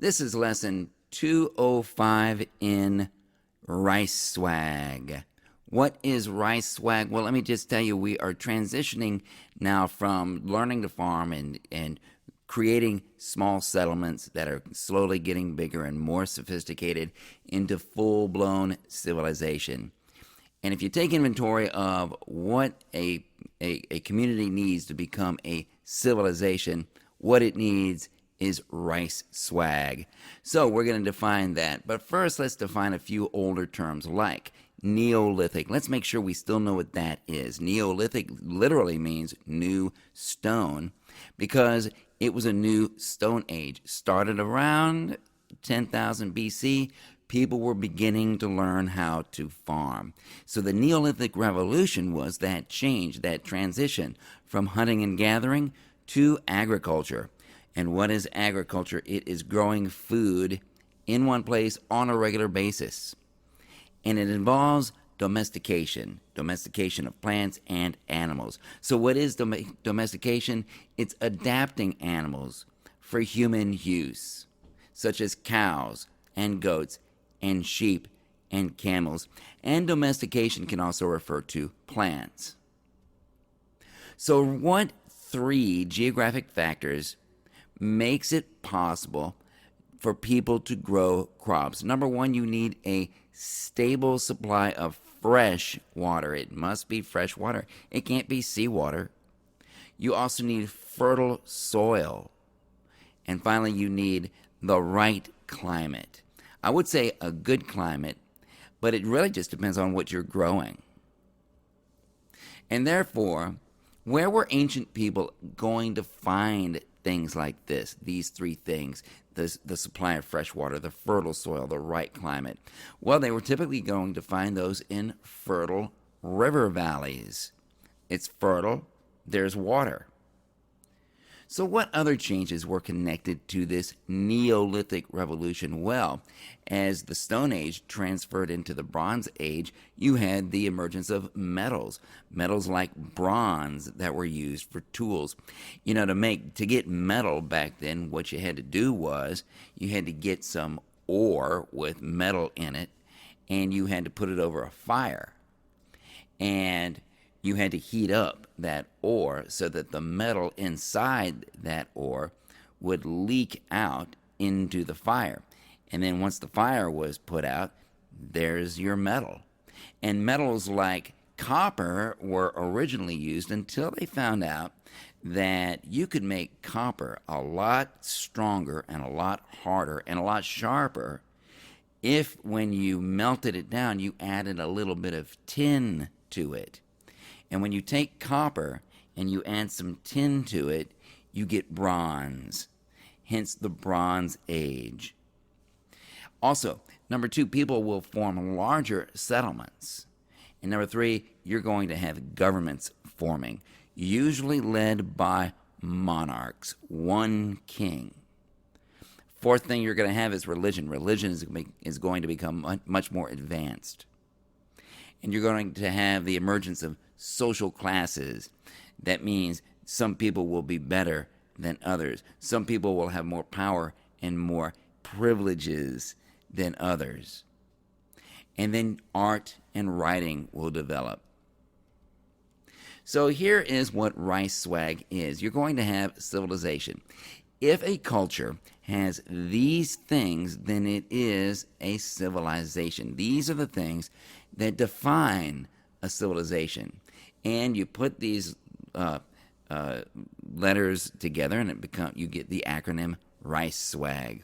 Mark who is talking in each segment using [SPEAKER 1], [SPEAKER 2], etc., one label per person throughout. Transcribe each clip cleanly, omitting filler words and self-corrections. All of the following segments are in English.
[SPEAKER 1] This is lesson 205 in RICESWAG. What is RICESWAG? Well, let me just tell you, we are transitioning now from learning to farm and creating small settlements that are slowly getting bigger and more sophisticated into full-blown civilization. And if you take inventory of what a community needs to become a civilization, what it needs is RICESWAG. So we're going to define that. But first, let's define a few older terms like Neolithic. Let's make sure we still know what that is. Neolithic literally means new stone because it was a new stone age. Started around 10,000 BC. People were beginning to learn how to farm. So the Neolithic Revolution was that change, that transition from hunting and gathering to agriculture. And what is agriculture? It is growing food in one place on a regular basis. And it involves domestication of plants and animals. So what is domestication? It's adapting animals for human use, such as cows and goats and sheep and camels. And domestication can also refer to plants. So what three geographic factors makes it possible for people to grow crops? Number one, you need a stable supply of fresh water. It must be fresh water. It can't be seawater. You also need fertile soil. And finally, you need the right climate. I would say a good climate, but it really just depends on what you're growing. And therefore, where were ancient people going to find things like this, these three things, the supply of fresh water, the fertile soil, the right climate? Well, they were typically going to find those in fertile river valleys. It's fertile, there's water. So what other changes were connected to this Neolithic Revolution? Well, as the Stone Age transferred into the Bronze Age, you had the emergence of metals like bronze that were used for tools. You know, to get metal back then, what you had to do was you had to get some ore with metal in it, and you had to put it over a fire. And you had to heat up that ore so that the metal inside that ore would leak out into the fire. And then once the fire was put out, there's your metal. And metals like copper were originally used until they found out that you could make copper a lot stronger and a lot harder and a lot sharper if, when you melted it down, you added a little bit of tin to it. And when you take copper and you add some tin to it, you get bronze, hence the Bronze Age. Also, number two, people will form larger settlements. And number three, you're going to have governments forming, usually led by monarchs, one king. Fourth thing you're going to have is religion. Religion is going to become much more advanced. And you're going to have the emergence of social classes. That means some people will be better than others. Some people will have more power and more privileges than others. And then art and writing will develop. So here is what RICESWAG is. You're going to have civilization. If a culture has these things, then it is a civilization. These are the things that define a civilization. And you put these letters together, and you get the acronym RICESWAG.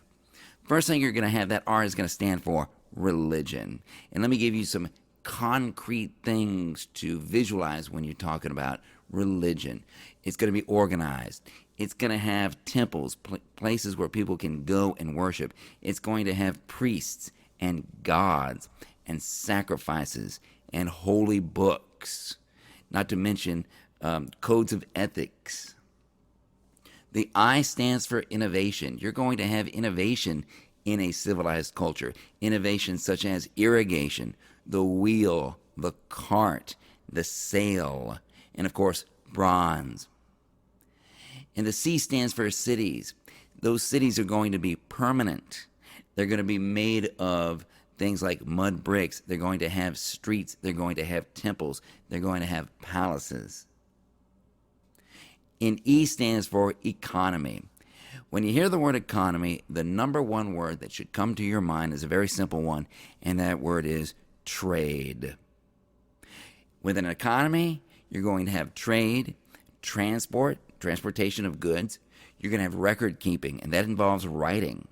[SPEAKER 1] First thing you're going to have, that R is going to stand for religion. And let me give you some concrete things to visualize when you're talking about religion. It's going to be organized. It's going to have temples, places where people can go and worship. It's going to have priests and gods and sacrifices and holy books, not to mention codes of ethics. The I stands for innovation. You're going to have innovation in a civilized culture. Innovation such as irrigation, the wheel, the cart, the sail, and of course, bronze. And the C stands for cities. Those cities are going to be permanent. They're going to be made of things like mud bricks. They're going to have streets. They're going to have temples. They're going to have palaces. And E stands for economy. When you hear the word economy, the number one word that should come to your mind is a very simple one, and that word is trade. With an economy, you're going to have trade, transportation of goods. You're going to have record keeping, and that involves writing.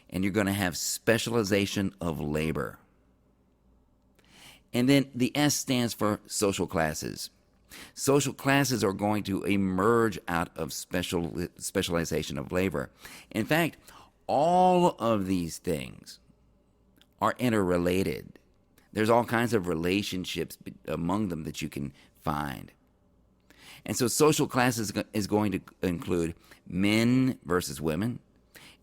[SPEAKER 1] And you're going to have specialization of labor. And then the S stands for social classes. Social classes are going to emerge out of specialization of labor. In fact, all of these things are interrelated. There's all kinds of relationships among them that you can find. And so social classes is going to include men versus women.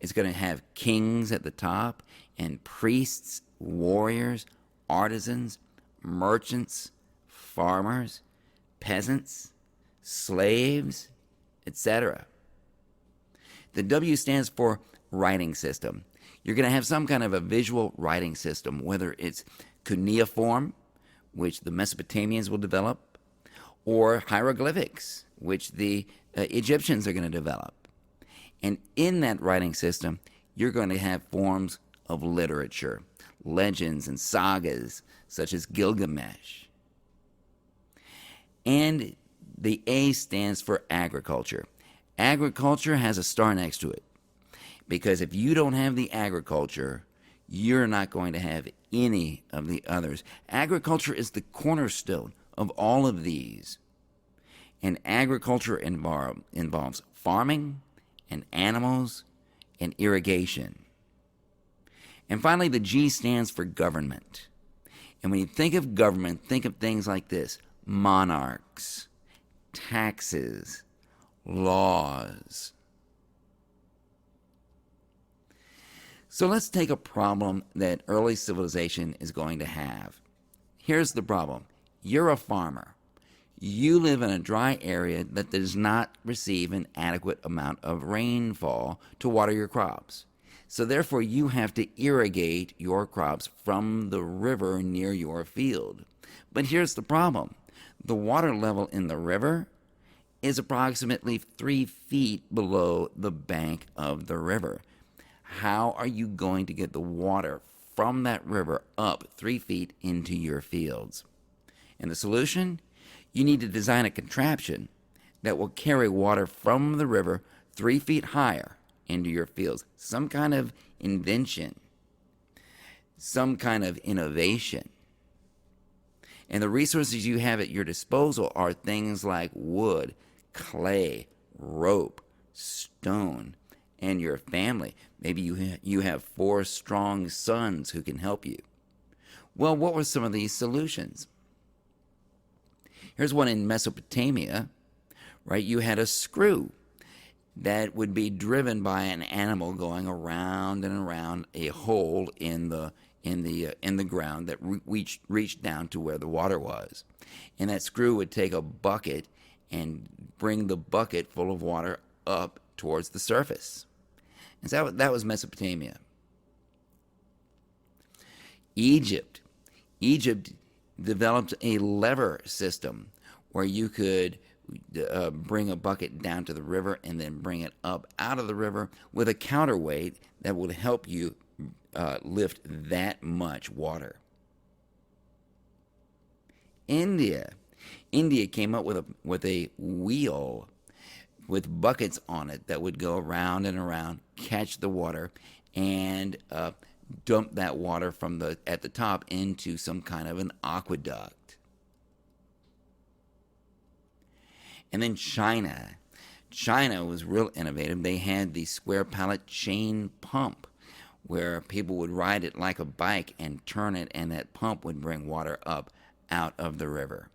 [SPEAKER 1] It's going to have kings at the top and priests, warriors, artisans, merchants, farmers, peasants, slaves, etc. The W stands for writing system. You're going to have some kind of a visual writing system, whether it's cuneiform, which the Mesopotamians will develop, or hieroglyphics, which the Egyptians are going to develop. And in that writing system, you're going to have forms of literature, legends and sagas, such as Gilgamesh. And the A stands for agriculture. Agriculture has a star next to it, because if you don't have the agriculture, you're not going to have any of the others. Agriculture is the cornerstone of all of these. And agriculture involves farming and animals and irrigation. And finally, the G stands for government. And when you think of government, think of things like this: monarchs, taxes, laws. So let's take a problem that early civilization is going to have. Here's the problem. You're a farmer. You live in a dry area that does not receive an adequate amount of rainfall to water your crops. So therefore, you have to irrigate your crops from the river near your field. But here's the problem. The water level in the river is approximately 3 feet below the bank of the river. How are you going to get the water from that river up 3 feet into your fields? And the solution? You need to design a contraption that will carry water from the river 3 feet higher into your fields. Some kind of invention, some kind of innovation. And the resources you have at your disposal are things like wood, clay, rope, stone, and your family. Maybe you have 4 strong sons who can help you. Well, what were some of these solutions? Here's one in Mesopotamia, right? You had a screw that would be driven by an animal going around and around a hole in the ground that reached down to where the water was. And that screw would take a bucket and bring the bucket full of water up towards the surface. And so that was Mesopotamia. Egypt developed a lever system where you could bring a bucket down to the river and then bring it up out of the river with a counterweight that would help you lift that much water. India came up with a wheel with buckets on it that would go around and around, catch the water, and dump that water from at the top into some kind of an aqueduct. And then China was real innovative. They had the square pallet chain pump, where people would ride it like a bike and turn it, and that pump would bring water up out of the river.